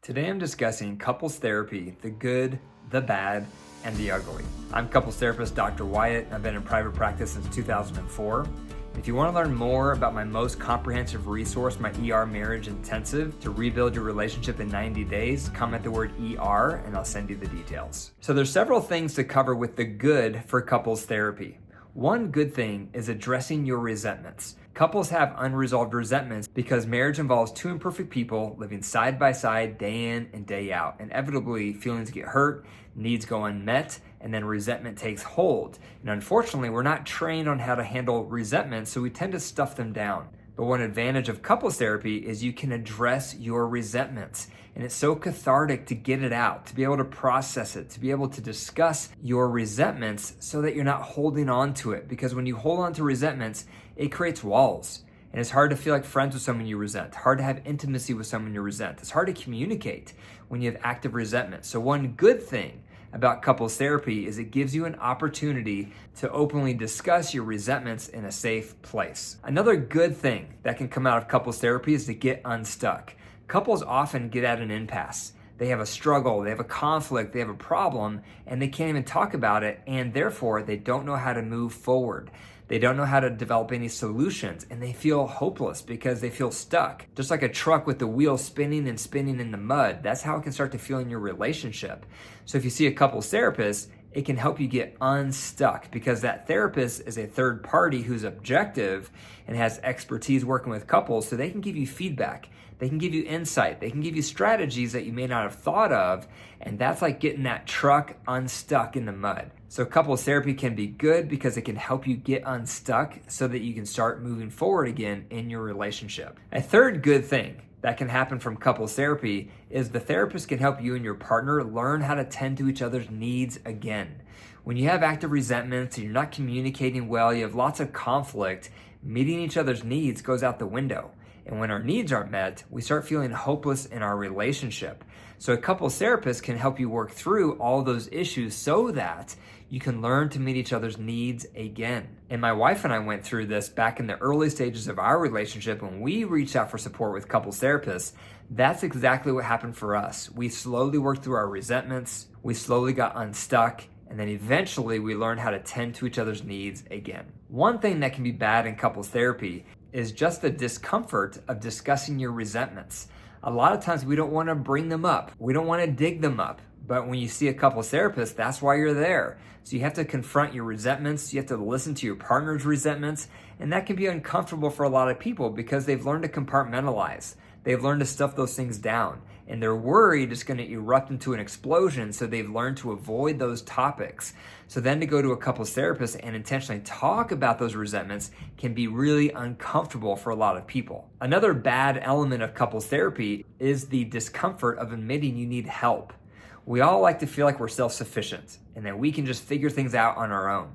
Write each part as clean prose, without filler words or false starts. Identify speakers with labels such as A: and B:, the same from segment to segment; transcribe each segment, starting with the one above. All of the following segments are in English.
A: Today I'm discussing couples therapy, the good, the bad, and the ugly. I'm couples therapist Dr. Wyatt. I've been in private practice since 2004. If you want to learn more about my most comprehensive resource, my ER Marriage Intensive, to rebuild your relationship in 90 days, comment the word ER and I'll send you the details. So there's several things to cover with the good for couples therapy. One good thing is addressing your resentments. Couples have unresolved resentments because marriage involves two imperfect people living side by side day in and day out. Inevitably, feelings get hurt, needs go unmet, and then resentment takes hold. And unfortunately, we're not trained on how to handle resentment, so we tend to stuff them down. But one advantage of couples therapy is you can address your resentments. And it's so cathartic to get it out, to be able to process it, to be able to discuss your resentments so that you're not holding on to it. Because when you hold on to resentments, it creates walls. And it's hard to feel like friends with someone you resent, hard to have intimacy with someone you resent. It's hard to communicate when you have active resentment. So one good thing about couples therapy is it gives you an opportunity to openly discuss your resentments in a safe place. Another good thing that can come out of couples therapy is to get unstuck. Couples often get at an impasse. They have a struggle, they have a conflict, they have a problem, and they can't even talk about it, and therefore they don't know how to move forward. They don't know how to develop any solutions, and they feel hopeless because they feel stuck. Just like a truck with the wheel spinning and spinning in the mud, that's how it can start to feel in your relationship. So if you see a couples therapist, it can help you get unstuck because that therapist is a third party who's objective and has expertise working with couples, so they can give you feedback. They can give you insight. They can give you strategies that you may not have thought of, and that's like getting that truck unstuck in the mud. So couples therapy can be good because it can help you get unstuck so that you can start moving forward again in your relationship. A third good thing that can happen from couples therapy is the therapist can help you and your partner learn how to tend to each other's needs again. When you have active resentments and you're not communicating well, you have lots of conflict, meeting each other's needs goes out the window. And when our needs aren't met, we start feeling hopeless in our relationship. So a couples therapist can help you work through all those issues so that you can learn to meet each other's needs again. And my wife and I went through this back in the early stages of our relationship when we reached out for support with couples therapists. That's exactly what happened for us. We slowly worked through our resentments. We slowly got unstuck. And then eventually we learned how to tend to each other's needs again. One thing that can be bad in couples therapy is just the discomfort of discussing your resentments. A lot of times we don't want to bring them up. We don't want to dig them up. But when you see a couples therapist, that's why you're there. So you have to confront your resentments. You have to listen to your partner's resentments. And that can be uncomfortable for a lot of people because they've learned to compartmentalize. They've learned to stuff those things down. And they're worried it's going to erupt into an explosion. So they've learned to avoid those topics. So then to go to a couples therapist and intentionally talk about those resentments can be really uncomfortable for a lot of people. Another bad element of couples therapy is the discomfort of admitting you need help. We all like to feel like we're self-sufficient and that we can just figure things out on our own.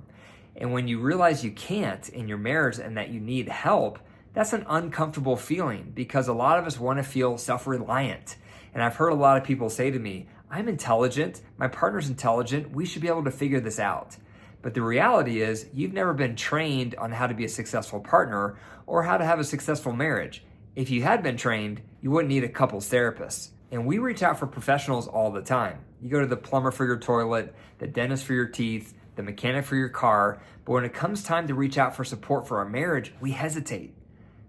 A: And when you realize you can't in your marriage and that you need help, that's an uncomfortable feeling because a lot of us want to feel self-reliant. And I've heard a lot of people say to me, I'm intelligent, my partner's intelligent, we should be able to figure this out. But the reality is you've never been trained on how to be a successful partner or how to have a successful marriage. If you had been trained, you wouldn't need a couples therapist. And we reach out for professionals all the time. You go to the plumber for your toilet, the dentist for your teeth, the mechanic for your car. But when it comes time to reach out for support for our marriage, we hesitate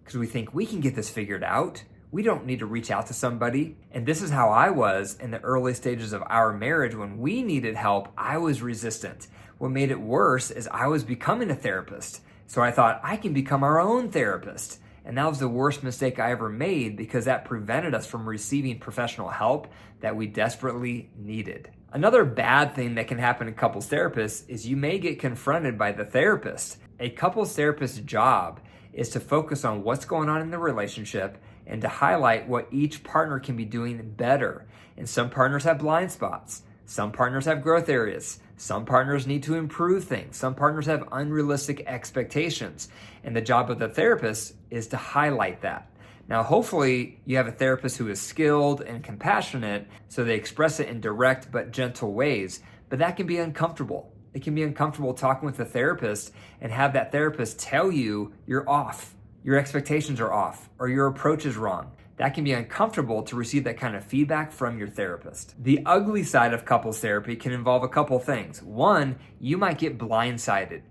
A: because we think we can get this figured out. We don't need to reach out to somebody. And this is how I was in the early stages of our marriage. When we needed help, I was resistant. What made it worse is I was becoming a therapist. So I thought I can become our own therapist. And that was the worst mistake I ever made because that prevented us from receiving professional help that we desperately needed. Another bad thing that can happen in couples therapists is you may get confronted by the therapist. A couples therapist's job is to focus on what's going on in the relationship and to highlight what each partner can be doing better. And some partners have blind spots. Some partners have growth areas. Some partners need to improve things. Some partners have unrealistic expectations. And the job of the therapist is to highlight that. Now, hopefully you have a therapist who is skilled and compassionate, so they express it in direct but gentle ways, but that can be uncomfortable. It can be uncomfortable talking with a therapist and have that therapist tell you you're off, your expectations are off, or your approach is wrong. That can be uncomfortable to receive that kind of feedback from your therapist. The ugly side of couples therapy can involve a couple things. One, you might get blindsided.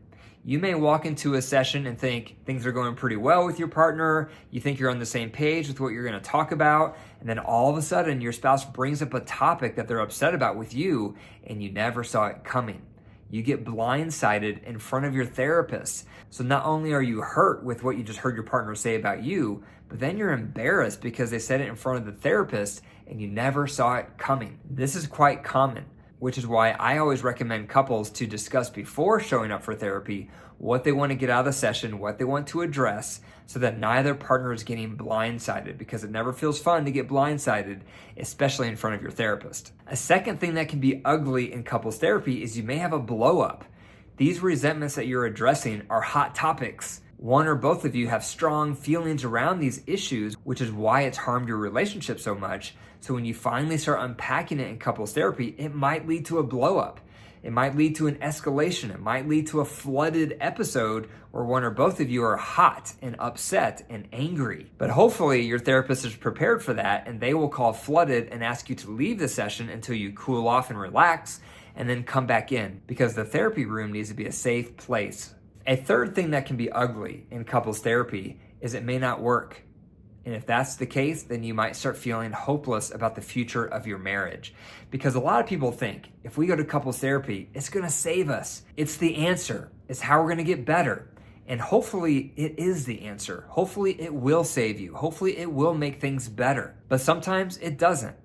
A: You may walk into a session and think things are going pretty well with your partner. You think you're on the same page with what you're going to talk about. And then all of a sudden, your spouse brings up a topic that they're upset about with you, and you never saw it coming. You get blindsided in front of your therapist. So not only are you hurt with what you just heard your partner say about you, but then you're embarrassed because they said it in front of the therapist and you never saw it coming. This is quite common, which is why I always recommend couples to discuss before showing up for therapy what they want to get out of the session, what they want to address, so that neither partner is getting blindsided, because it never feels fun to get blindsided, especially in front of your therapist. A second thing that can be ugly in couples therapy is you may have a blow up. These resentments that you're addressing are hot topics. One or both of you have strong feelings around these issues, which is why it's harmed your relationship so much. So when you finally start unpacking it in couples therapy, it might lead to a blow up. It might lead to an escalation. It might lead to a flooded episode where one or both of you are hot and upset and angry. But hopefully your therapist is prepared for that, and they will call flooded and ask you to leave the session until you cool off and relax, and then come back in, because the therapy room needs to be a safe place. A third thing that can be ugly in couples therapy is it may not work. And if that's the case, then you might start feeling hopeless about the future of your marriage. Because a lot of people think if we go to couples therapy, it's going to save us. It's the answer. It's how we're going to get better. And hopefully it is the answer. Hopefully it will save you. Hopefully it will make things better. But sometimes it doesn't.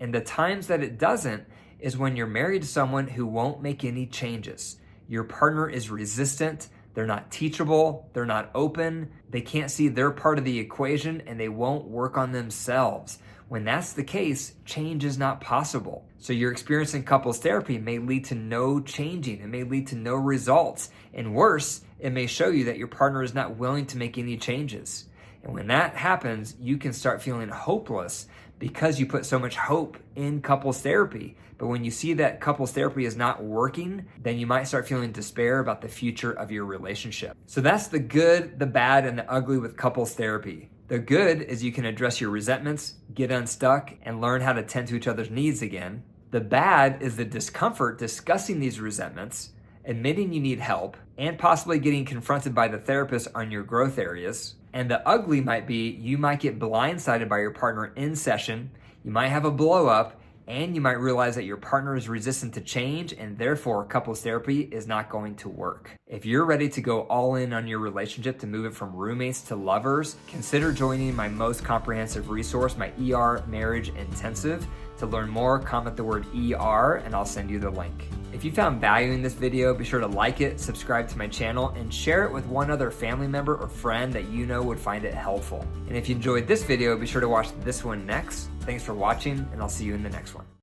A: And the times that it doesn't is when you're married to someone who won't make any changes. Your partner is resistant. They're not teachable, they're not open, they can't see their part of the equation, and they won't work on themselves. When that's the case, change is not possible. So your experience in couples therapy may lead to no changing, it may lead to no results, and worse, it may show you that your partner is not willing to make any changes. And when that happens, you can start feeling hopeless because you put so much hope in couples therapy. But when you see that couples therapy is not working, then you might start feeling despair about the future of your relationship. So that's the good, the bad, and the ugly with couples therapy. The good is you can address your resentments, get unstuck, and learn how to tend to each other's needs again. The bad is the discomfort discussing these resentments, admitting you need help, and possibly getting confronted by the therapist on your growth areas. And the ugly might be you might get blindsided by your partner in session, you might have a blow up, and you might realize that your partner is resistant to change, and therefore couples therapy is not going to work. If you're ready to go all in on your relationship to move it from roommates to lovers, consider joining my most comprehensive resource, my ER Marriage Intensive. To learn more, comment the word ER and I'll send you the link. If you found value in this video, be sure to like it, subscribe to my channel, and share it with one other family member or friend that you know would find it helpful. And if you enjoyed this video, be sure to watch this one next. Thanks for watching, and I'll see you in the next one.